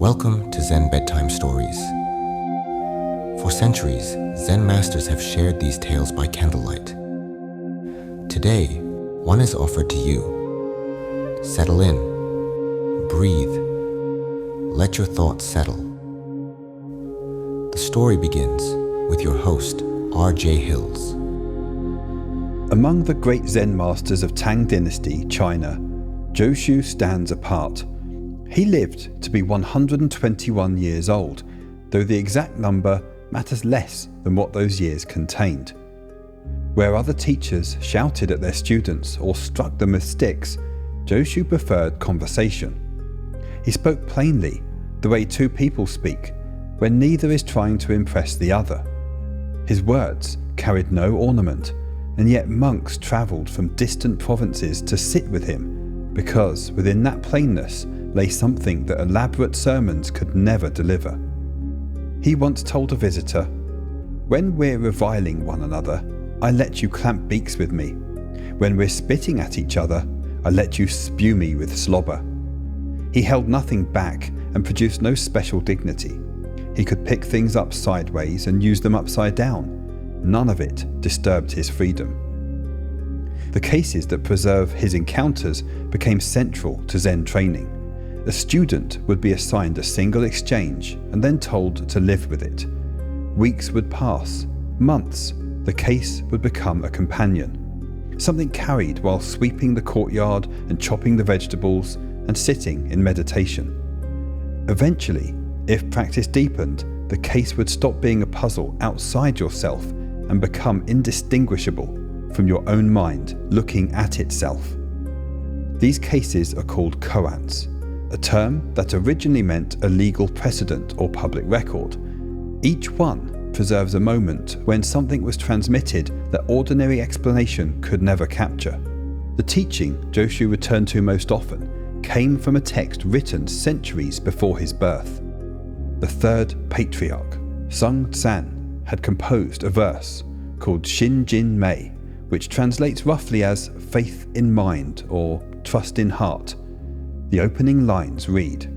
Welcome to Zen Bedtime Stories. For centuries, Zen masters have shared these tales by candlelight. Today, one is offered to you. Settle in, breathe, let your thoughts settle. The story begins with your host, R.J. Hills. Among the great Zen masters of Tang dynasty, China, Joshu stands apart. He lived to be 121 years old, though the exact number matters less than what those years contained. Where other teachers shouted at their students or struck them with sticks, Joshu preferred conversation. He spoke plainly, the way two people speak, when neither is trying to impress the other. His words carried no ornament, and yet monks travelled from distant provinces to sit with him, because within that plainness lay something that elaborate sermons could never deliver. He once told a visitor, "When we're reviling one another, I let you clamp beaks with me. When we're spitting at each other, I let you spew me with slobber." He held nothing back and produced no special dignity. He could pick things up sideways and use them upside down. None of it disturbed his freedom. The cases that preserve his encounters became central to Zen training. A student would be assigned a single exchange and then told to live with it. Weeks would pass, months, the case would become a companion. Something carried while sweeping the courtyard and chopping the vegetables and sitting in meditation. Eventually, if practice deepened, the case would stop being a puzzle outside yourself and become indistinguishable from your own mind looking at itself. These cases are called koans, a term that originally meant a legal precedent or public record. Each one preserves a moment when something was transmitted that ordinary explanation could never capture. The teaching Joshu returned to most often came from a text written centuries before his birth. The Third Patriarch, Sung Tsan, had composed a verse called Shin Jin Mei, which translates roughly as faith in mind or trust in heart. The opening lines read,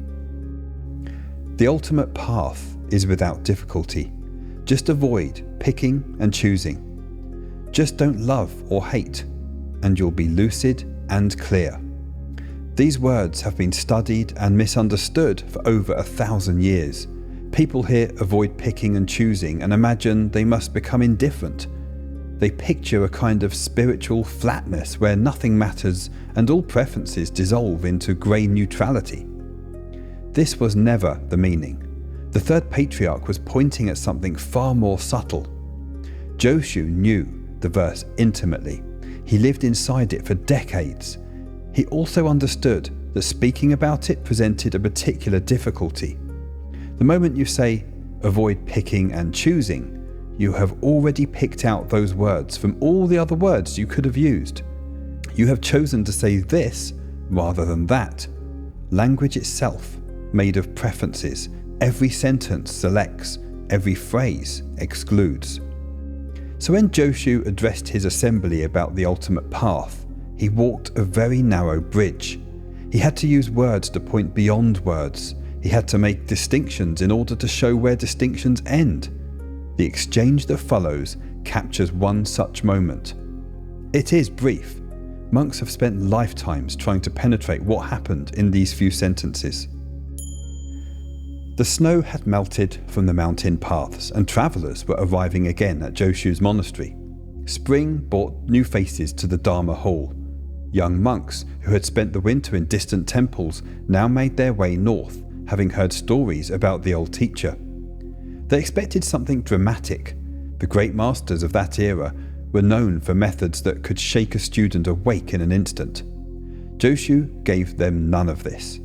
"The ultimate path is without difficulty. Just avoid picking and choosing. Just don't love or hate, and you'll be lucid and clear." These words have been studied and misunderstood for over 1,000 years. People here avoid picking and choosing and imagine they must become indifferent. They picture a kind of spiritual flatness where nothing matters and all preferences dissolve into grey neutrality. This was never the meaning. The Third Patriarch was pointing at something far more subtle. Joshu knew the verse intimately. He lived inside it for decades. He also understood that speaking about it presented a particular difficulty. The moment you say, avoid picking and choosing, you have already picked out those words from all the other words you could have used. You have chosen to say this rather than that. Language itself, made of preferences, every sentence selects, every phrase excludes. So when Joshu addressed his assembly about the ultimate path, he walked a very narrow bridge. He had to use words to point beyond words. He had to make distinctions in order to show where distinctions end. The exchange that follows captures one such moment. It is brief. Monks have spent lifetimes trying to penetrate what happened in these few sentences. The snow had melted from the mountain paths and travellers were arriving again at Joshu's monastery. Spring brought new faces to the Dharma hall. Young monks who had spent the winter in distant temples now made their way north, having heard stories about the old teacher. They expected something dramatic. The great masters of that era were known for methods that could shake a student awake in an instant. Joshu gave them none of this.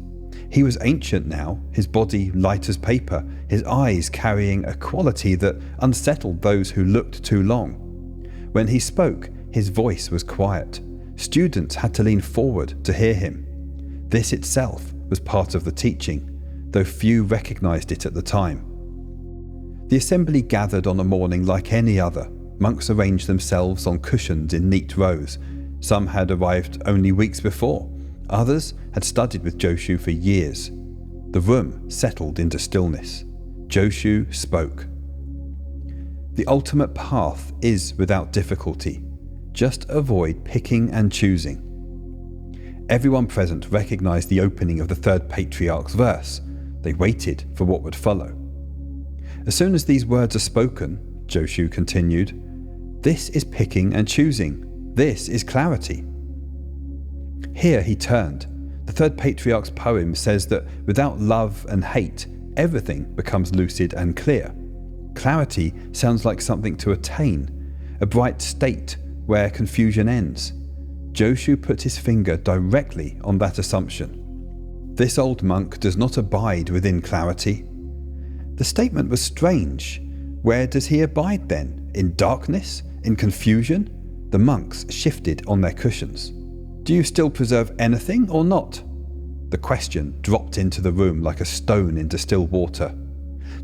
He was ancient now, his body light as paper, his eyes carrying a quality that unsettled those who looked too long. When he spoke, his voice was quiet. Students had to lean forward to hear him. This itself was part of the teaching, though few recognized it at the time. The assembly gathered on a morning like any other. Monks arranged themselves on cushions in neat rows. Some had arrived only weeks before. Others had studied with Joshu for years. The room settled into stillness. Joshu spoke. The ultimate path is without difficulty. Just avoid picking and choosing. Everyone present recognized the opening of the Third Patriarch's verse. They waited for what would follow. As soon as these words are spoken, Joshu continued, this is picking and choosing. This is clarity. Here he turned. The Third Patriarch's poem says that without love and hate, everything becomes lucid and clear. Clarity sounds like something to attain, a bright state where confusion ends. Joshu put his finger directly on that assumption. This old monk does not abide within clarity. The statement was strange. Where does he abide then? In darkness? In confusion? The monks shifted on their cushions. Do you still preserve anything or not? The question dropped into the room like a stone into still water.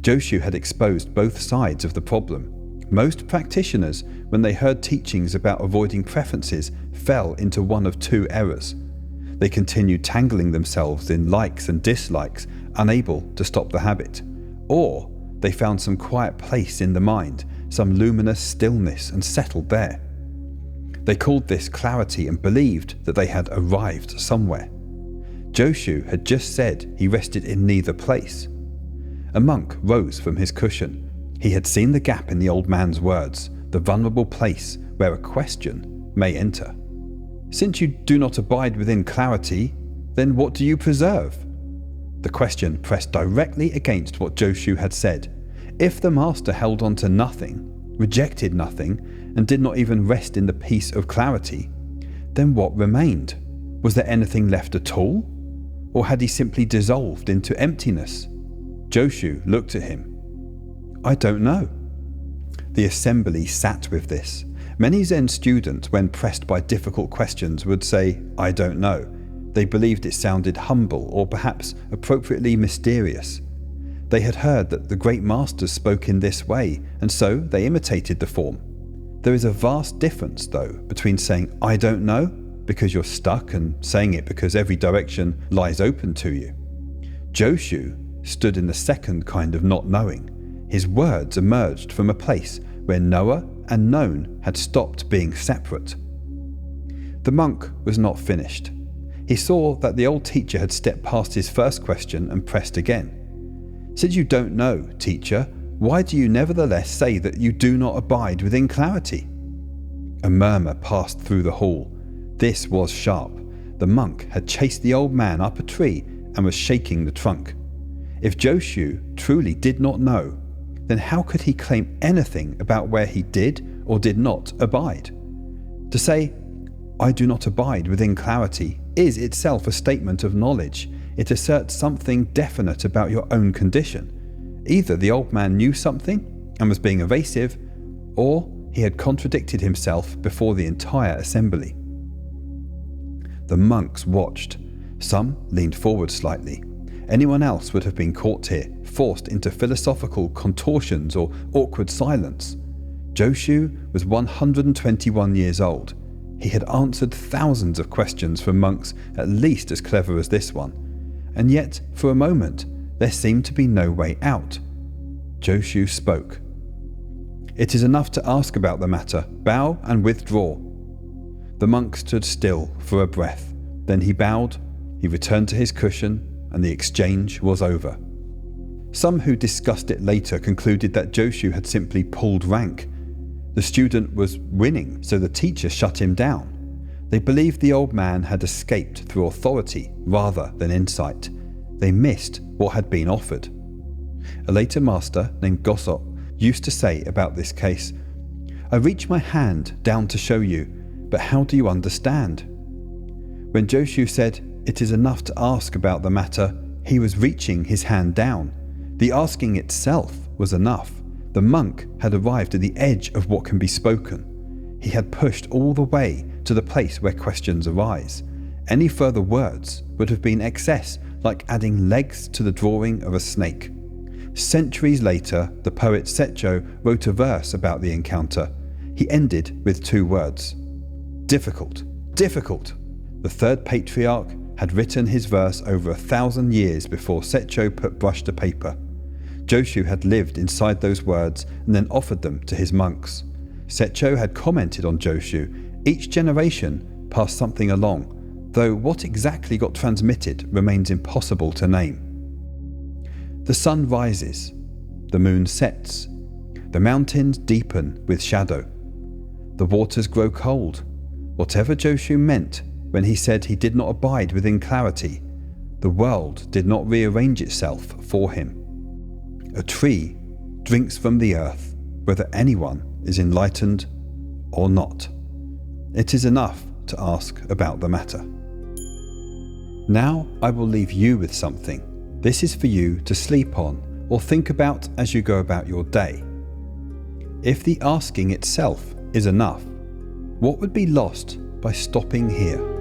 Joshu had exposed both sides of the problem. Most practitioners, when they heard teachings about avoiding preferences, fell into one of two errors. They continued tangling themselves in likes and dislikes, unable to stop the habit. Or they found some quiet place in the mind, some luminous stillness, and settled there. They called this clarity and believed that they had arrived somewhere. Joshu had just said he rested in neither place. A monk rose from his cushion. He had seen the gap in the old man's words, the vulnerable place where a question may enter. Since you do not abide within clarity, then what do you preserve? The question pressed directly against what Joshu had said. If the master held on to nothing, rejected nothing, and did not even rest in the peace of clarity, then what remained? Was there anything left at all? Or had he simply dissolved into emptiness? Joshu looked at him. I don't know. The assembly sat with this. Many Zen students, when pressed by difficult questions, would say, I don't know. They believed it sounded humble or perhaps appropriately mysterious. They had heard that the great masters spoke in this way, and so they imitated the form. There is a vast difference, though, between saying, I don't know, because you're stuck, and saying it because every direction lies open to you. Joshu stood in the second kind of not knowing. His words emerged from a place where knower and known had stopped being separate. The monk was not finished. He saw that the old teacher had stepped past his first question and pressed again. Since you don't know, teacher, why do you nevertheless say that you do not abide within clarity? A murmur passed through the hall. This was sharp. The monk had chased the old man up a tree and was shaking the trunk. If Joshu truly did not know, then how could he claim anything about where he did or did not abide? To say, I do not abide within clarity, is itself a statement of knowledge. It asserts something definite about your own condition. Either the old man knew something and was being evasive, or he had contradicted himself before the entire assembly. The monks watched. Some leaned forward slightly. Anyone else would have been caught here, forced into philosophical contortions or awkward silence. Joshu was 121 years old. He had answered thousands of questions from monks at least as clever as this one, and yet, for a moment, there seemed to be no way out. Joshu spoke. It is enough to ask about the matter. Bow and withdraw. The monk stood still for a breath. Then he bowed, he returned to his cushion, and the exchange was over. Some who discussed it later concluded that Joshu had simply pulled rank. The student was winning, so the teacher shut him down. They believed the old man had escaped through authority rather than insight. They missed what had been offered. A later master named Gosop used to say about this case, I reach my hand down to show you, but how do you understand? When Joshu said, it is enough to ask about the matter, he was reaching his hand down. The asking itself was enough. The monk had arrived at the edge of what can be spoken. He had pushed all the way to the place where questions arise. Any further words would have been excess, like adding legs to the drawing of a snake. Centuries later, the poet Setcho wrote a verse about the encounter. He ended with two words. Difficult, difficult. The Third Patriarch had written his verse over 1,000 years before Setcho put brush to paper. Joshu had lived inside those words and then offered them to his monks. Setcho had commented on Joshu. Each generation passed something along, though what exactly got transmitted remains impossible to name. The sun rises, the moon sets, the mountains deepen with shadow, the waters grow cold. Whatever Joshu meant when he said he did not abide within clarity, the world did not rearrange itself for him. A tree drinks from the earth, whether anyone is enlightened or not. It is enough to ask about the matter. Now I will leave you with something. This is for you to sleep on or think about as you go about your day. If the asking itself is enough, what would be lost by stopping here?